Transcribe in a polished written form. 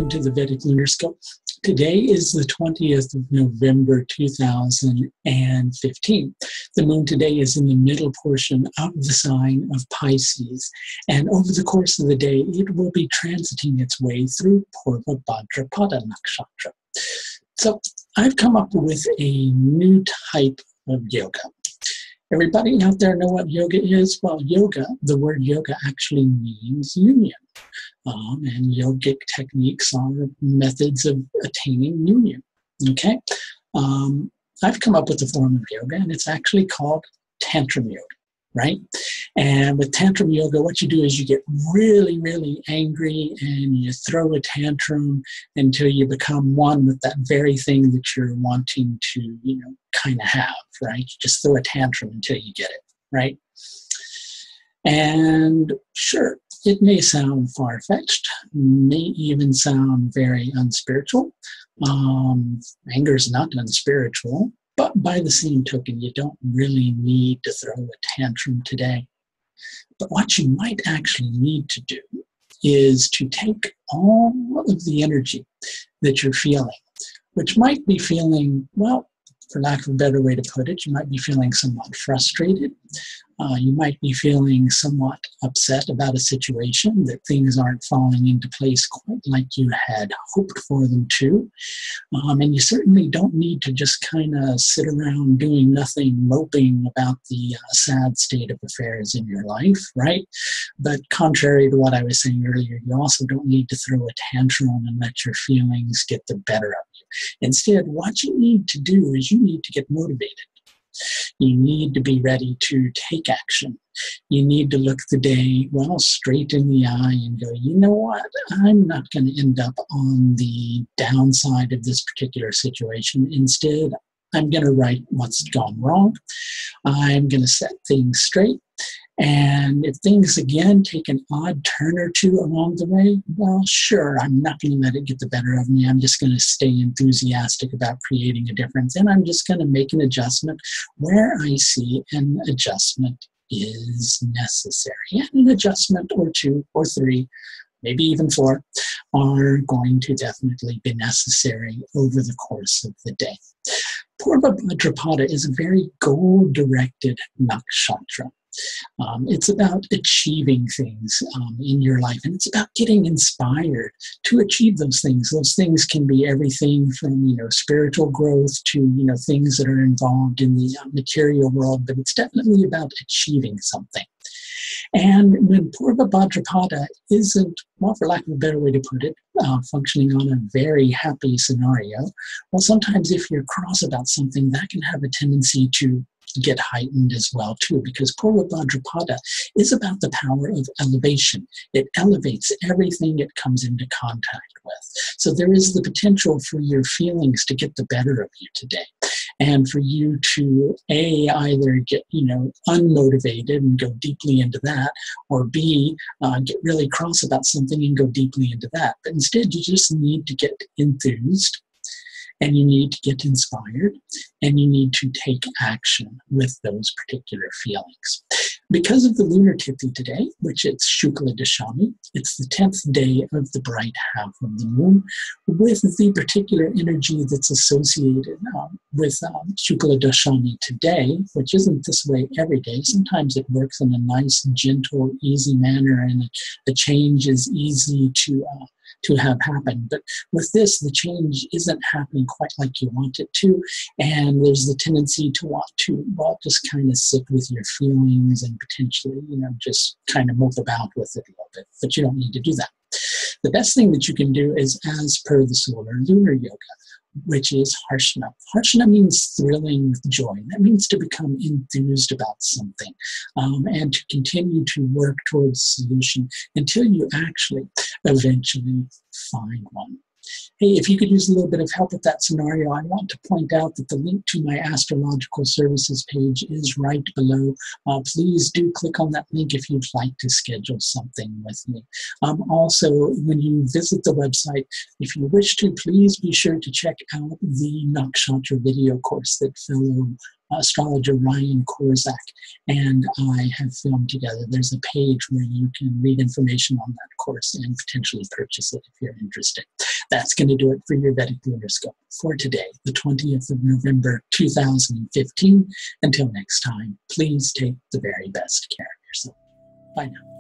welcome to the Vedic Lunar Scope. Today is the 20th of November 2015. The moon today is in the middle portion of the sign of Pisces, and over the course of the day, it will be transiting its way through Purva Bhadrapada nakshatra. So I've come up with a new type of yoga. Everybody out there know what yoga is? Well, yoga, the word yoga actually means union. And yogic techniques are methods of attaining union, okay? I've come up with a form of yoga, and it's actually called Tantrum yoga, right? And with Tantrum yoga, what you do is you get really, really angry, and you throw a tantrum until you become one with that very thing that you're wanting to, kind of have, right? You just throw a tantrum until you get it, right? And sure, it may sound far-fetched, may even sound very unspiritual. Anger is not unspiritual, but by the same token, you don't really need to throw a tantrum today. But what you might actually need to do is to take all of the energy that you're feeling, which might be feeling, well, for lack of a better way to put it, you might be feeling somewhat frustrated. You might be feeling somewhat upset about a situation, that things aren't falling into place quite like you had hoped for them to. And you certainly don't need to just kind of sit around doing nothing, moping about the sad state of affairs in your life, right? But contrary to what I was saying earlier, you also don't need to throw a tantrum and let your feelings get the better of you. Instead, what you need to do is you need to get motivated. You need to be ready to take action. You need to look the day, well, straight in the eye and go, you know what? I'm not going to end up on the downside of this particular situation. Instead, I'm going to right what's gone wrong. I'm going to set things straight. And if things, again, take an odd turn or two along the way, well, sure, I'm not going to let it get the better of me. I'm just going to stay enthusiastic about creating a difference. And I'm just going to make an adjustment where I see an adjustment is necessary. And an adjustment or two or three, maybe even four, are going to definitely be necessary over the course of the day. Purva Bhadrapada is a very goal-directed nakshatra. It's about achieving things in your life, and it's about getting inspired to achieve those things. Those things can be everything from, spiritual growth to, things that are involved in the material world, but it's definitely about achieving something. And when Purva Bhadrapada isn't, well, for lack of a better way to put it, functioning on a very happy scenario, well, sometimes if you're cross about something, that can have a tendency to get heightened as well, too, because Purva Bhadrapada is about the power of elevation. It elevates everything it comes into contact with. So there is the potential for your feelings to get the better of you today, and for you to, A, either get, unmotivated and go deeply into that, or B, get really cross about something and go deeply into that. But instead, you just need to get enthused, and you need to get inspired, and you need to take action with those particular feelings. Because of the lunar tithi today, which it's Shukla Dashami, it's the 10th day of the bright half of the moon, with the particular energy that's associated with Shukla Dashami today, which isn't this way every day. Sometimes it works in a nice, gentle, easy manner, and the change is easy to have happen. But with this, the change isn't happening quite like you want it to, and there's the tendency to want to, well, just kind of sit with your feelings and potentially, just kind of mope about with it a little bit, but you don't need to do that. The best thing that you can do is as per the solar lunar yoga, which is Harshana. Harshana means thrilling with joy. That means to become enthused about something and to continue to work towards a solution until you actually eventually find one. Hey, if you could use a little bit of help with that scenario, I want to point out that the link to my astrological services page is right below. Please do click on that link if you'd like to schedule something with me. Also, when you visit the website, if you wish to, please be sure to check out the Nakshatra video course that fellow astrologer Ryan Korzak and I have filmed together. There's a page where you can read information on that course and potentially purchase it if you're interested. That's going to do it for your Vedic Lunar Scope for today, the 20th of November, 2015. Until next time, please take the very best care of yourself. Bye now.